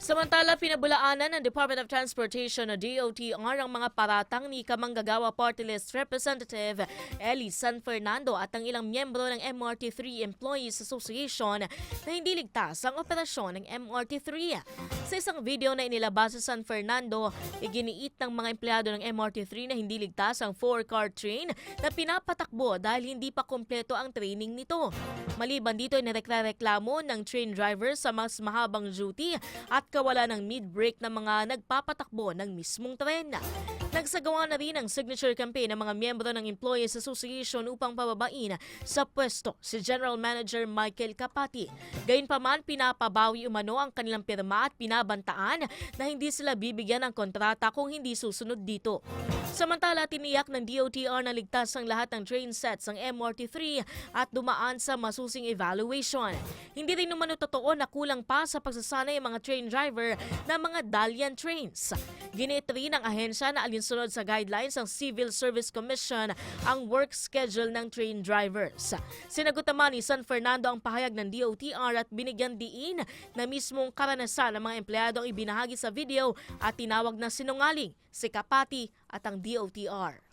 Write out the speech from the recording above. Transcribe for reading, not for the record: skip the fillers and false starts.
Samantala, pinabulaanan ng Department of Transportation o DOTR ang mga paratang ni Kamanggagawa Party List Representative Eli San Fernando at ang ilang miyembro ng MRT3 Employees Association na hindi ligtas ang operasyon ng MRT3. Sa isang video na inilabas sa San Fernando, iginiit ng mga empleyado ng MRT3 na hindi ligtas ang 4-car train na pinapatakbo dahil hindi pa kompleto ang training nito. Maliban dito, inireklamo ng train driver sa mas mahabang duty at kawalan ng mid-break ng mga nagpapatakbo ng mismong tren. Nagsagawa na rin ang signature campaign ng mga miyembro ng Employees Association upang pababain sa pwesto si General Manager Michael Capati. Gayunpaman, pinapabawi umano ang kanilang pirma at pinabantaan na hindi sila bibigyan ng kontrata kung hindi susunod dito. Samantala, tiniyak ng DOTR na ligtas ang lahat ng train sets ng MRT3 at dumaan sa masusing evaluation. Hindi rin naman totoo na kulang pa sa pagsasanay ang mga train driver ng mga Dalian trains. Ginit rin ng ahensya na alinsunod sa guidelines ng Civil Service Commission ang work schedule ng train drivers. Sinagot naman ni San Fernando ang pahayag ng DOTR at binigyan diin na mismong karanasan ng mga empleyado ang ibinahagi sa video at tinawag na sinungaling si Capati at ang DOTR.